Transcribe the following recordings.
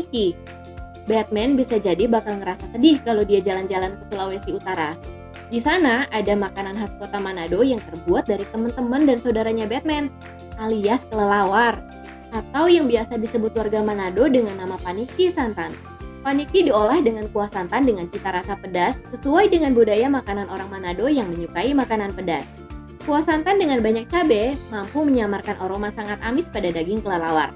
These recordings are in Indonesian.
Paniki. Batman bisa jadi bakal ngerasa sedih kalau dia jalan-jalan ke Sulawesi Utara. Di sana ada makanan khas kota Manado yang terbuat dari teman-teman dan saudaranya Batman, alias kelelawar, atau yang biasa disebut warga Manado dengan nama paniki santan. Paniki diolah dengan kuah santan dengan cita rasa pedas sesuai dengan budaya makanan orang Manado yang menyukai makanan pedas. Kuah santan dengan banyak cabai mampu menyamarkan aroma sangat amis pada daging kelelawar.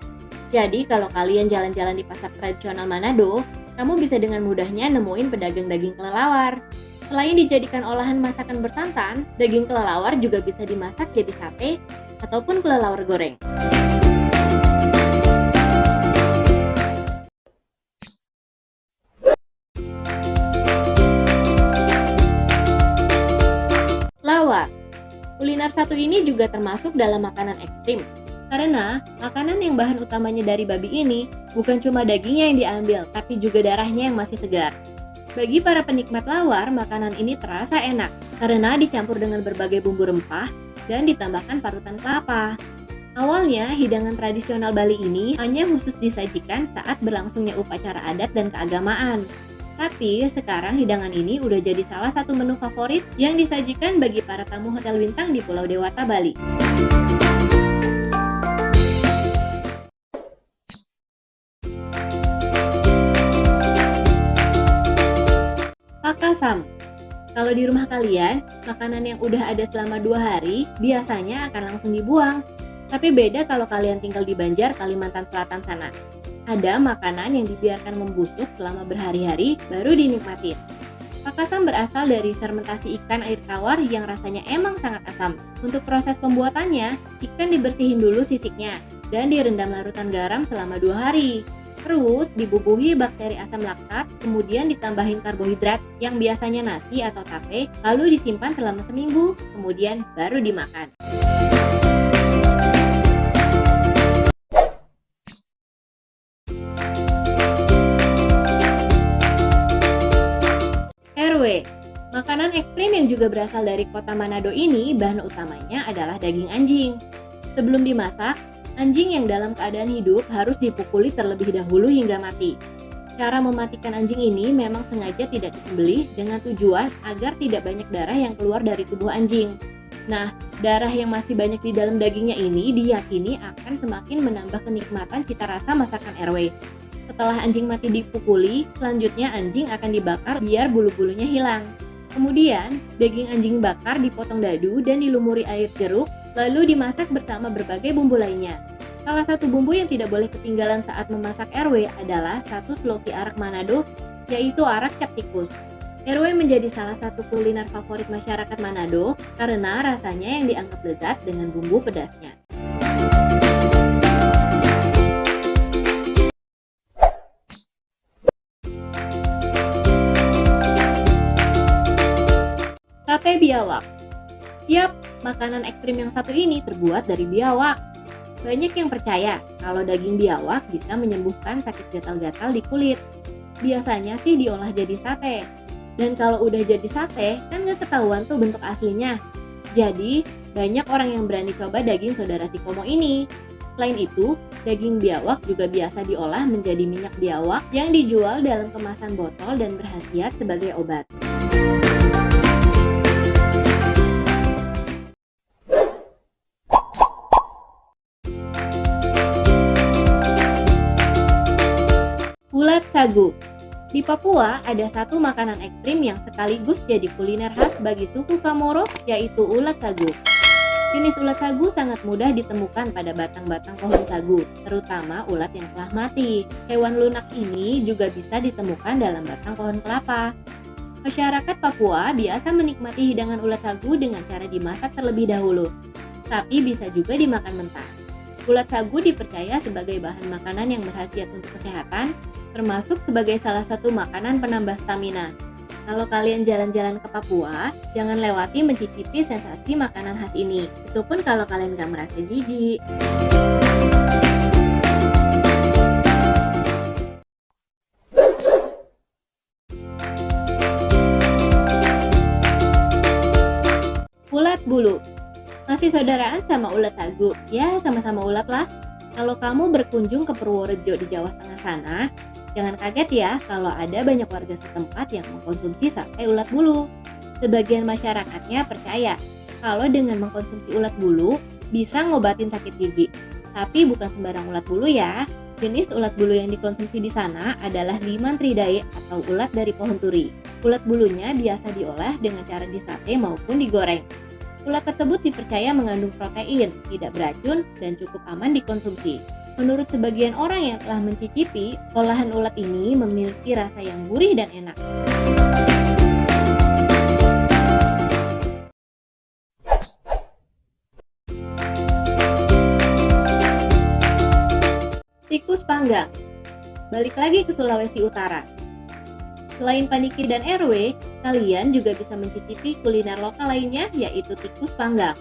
Jadi kalau kalian jalan-jalan di pasar tradisional Manado, kamu bisa dengan mudahnya nemuin pedagang daging kelelawar. Selain dijadikan olahan masakan bersantan, daging kelelawar juga bisa dimasak jadi sate ataupun kelelawar goreng. Lawar. Kuliner satu ini juga termasuk dalam makanan ekstrim. Karena makanan yang bahan utamanya dari babi ini bukan cuma dagingnya yang diambil, tapi juga darahnya yang masih segar. Bagi para penikmat lawar, makanan ini terasa enak karena dicampur dengan berbagai bumbu rempah dan ditambahkan parutan kelapa. Awalnya, hidangan tradisional Bali ini hanya khusus disajikan saat berlangsungnya upacara adat dan keagamaan. Tapi sekarang hidangan ini udah jadi salah satu menu favorit yang disajikan bagi para tamu hotel bintang di Pulau Dewata, Bali. Pakasam. Kalau di rumah kalian, makanan yang udah ada selama 2 hari biasanya akan langsung dibuang. Tapi beda kalau kalian tinggal di Banjar, Kalimantan Selatan sana. Ada makanan yang dibiarkan membusuk selama berhari-hari baru dinikmatin. Pakasam berasal dari fermentasi ikan air tawar yang rasanya emang sangat asam. Untuk proses pembuatannya, ikan dibersihin dulu sisiknya dan direndam larutan garam selama 2 hari. Terus dibubuhi bakteri asam laktat, kemudian ditambahin karbohidrat yang biasanya nasi atau tape, lalu disimpan selama seminggu, kemudian baru dimakan. RW. Makanan ekstrim yang juga berasal dari kota Manado ini, bahan utamanya adalah daging anjing. Sebelum dimasak, anjing yang dalam keadaan hidup harus dipukuli terlebih dahulu hingga mati. Cara mematikan anjing ini memang sengaja tidak disembelih dengan tujuan agar tidak banyak darah yang keluar dari tubuh anjing. Nah, darah yang masih banyak di dalam dagingnya ini diyakini akan semakin menambah kenikmatan cita rasa masakan RW. Setelah anjing mati dipukuli, selanjutnya anjing akan dibakar biar bulu-bulunya hilang. Kemudian, daging anjing bakar dipotong dadu dan dilumuri air jeruk, lalu dimasak bersama berbagai bumbu lainnya. Salah satu bumbu yang tidak boleh ketinggalan saat memasak RW adalah status loki arak Manado, yaitu arak cap tikus. RW menjadi salah satu kuliner favorit masyarakat Manado karena rasanya yang dianggap lezat dengan bumbu pedasnya. Sate biawak. Yap, makanan ekstrim yang satu ini terbuat dari biawak. Banyak yang percaya kalau daging biawak bisa menyembuhkan sakit gatal-gatal di kulit. Biasanya sih diolah jadi sate. Dan kalau udah jadi sate, kan gak ketahuan tuh bentuk aslinya. Jadi, banyak orang yang berani coba daging saudara si Komo ini. Selain itu, daging biawak juga biasa diolah menjadi minyak biawak yang dijual dalam kemasan botol dan berkhasiat sebagai obat. Ulat sagu. Di Papua ada satu makanan ekstrim yang sekaligus jadi kuliner khas bagi suku Kamoro, yaitu ulat sagu. Jenis ulat sagu sangat mudah ditemukan pada batang-batang pohon sagu, terutama ulat yang telah mati. Hewan lunak ini juga bisa ditemukan dalam batang pohon kelapa. Masyarakat Papua biasa menikmati hidangan ulat sagu dengan cara dimasak terlebih dahulu, tapi bisa juga dimakan mentah. Ulat sagu dipercaya sebagai bahan makanan yang berkhasiat untuk kesehatan, termasuk sebagai salah satu makanan penambah stamina. Kalau kalian jalan-jalan ke Papua, jangan lewati mencicipi sensasi makanan khas ini. Itu pun kalau kalian gak merasa jijik. Ulat bulu. Masih saudaraan sama ulat sagu? Ya, sama-sama ulat lah. Kalau kamu berkunjung ke Purworejo di Jawa Tengah sana, Jangan kaget ya kalau ada banyak warga setempat yang mengkonsumsi sate ulat bulu. Sebagian masyarakatnya percaya kalau dengan mengkonsumsi ulat bulu bisa ngobatin sakit gigi. Tapi bukan sembarang ulat bulu ya. Jenis ulat bulu yang dikonsumsi di sana adalah Limanthridae atau ulat dari pohon turi. Ulat bulunya biasa diolah dengan cara disate maupun digoreng. Ulat tersebut dipercaya mengandung protein, tidak beracun, dan cukup aman dikonsumsi. Menurut sebagian orang yang telah mencicipi, olahan ulat ini memiliki rasa yang gurih dan enak. Tikus panggang. Balik lagi ke Sulawesi Utara. Selain Paniki dan RW, kalian juga bisa mencicipi kuliner lokal lainnya yaitu tikus panggang.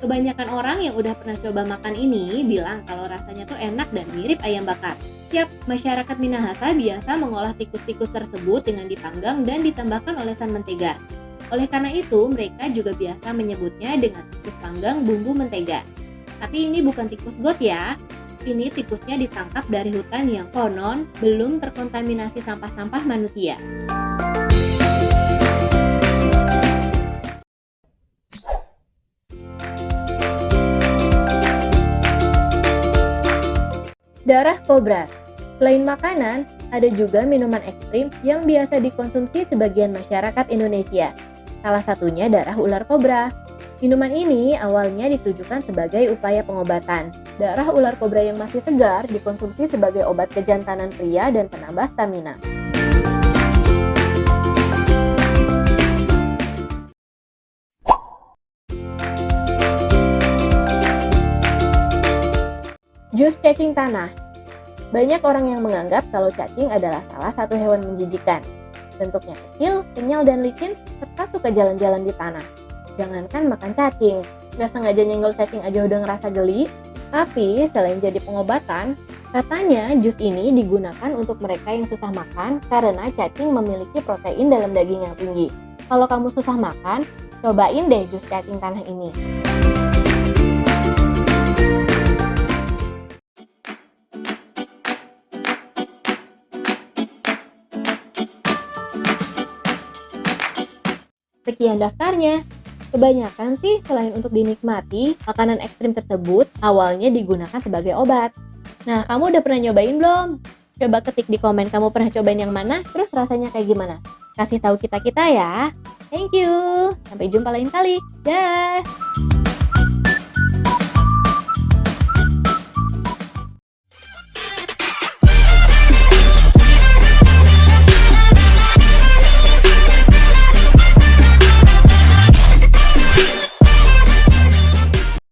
Kebanyakan orang yang udah pernah coba makan ini bilang kalau rasanya tuh enak dan mirip ayam bakar. Siap, masyarakat Minahasa biasa mengolah tikus-tikus tersebut dengan dipanggang dan ditambahkan olesan mentega. Oleh karena itu, mereka juga biasa menyebutnya dengan tikus panggang bumbu mentega. Tapi ini bukan tikus got ya. Ini tikusnya ditangkap dari hutan yang konon belum terkontaminasi sampah-sampah manusia. Darah kobra. Selain makanan, ada juga minuman ekstrim yang biasa dikonsumsi sebagian masyarakat Indonesia. Salah satunya darah ular kobra. Minuman ini awalnya ditujukan sebagai upaya pengobatan. Darah ular kobra yang masih segar dikonsumsi sebagai obat kejantanan pria dan penambah stamina. Jus cacing tanah. Banyak orang yang menganggap kalau cacing adalah salah satu hewan menjijikan. Bentuknya kecil, kenyal dan licin, serta suka jalan-jalan di tanah. Jangankan makan cacing, gak sengaja nyenggol cacing aja udah ngerasa geli. Tapi selain jadi pengobatan, katanya jus ini digunakan untuk mereka yang susah makan karena cacing memiliki protein dalam daging yang tinggi. Kalau kamu susah makan, cobain deh jus cacing tanah ini. Sekian daftarnya. Kebanyakan sih selain untuk dinikmati, makanan ekstrim tersebut awalnya digunakan sebagai obat. Nah, kamu udah pernah nyobain belum? Coba ketik di komen kamu pernah cobain yang mana, terus rasanya kayak gimana? Kasih tahu kita-kita ya. Thank you. Sampai jumpa lain kali. Dah.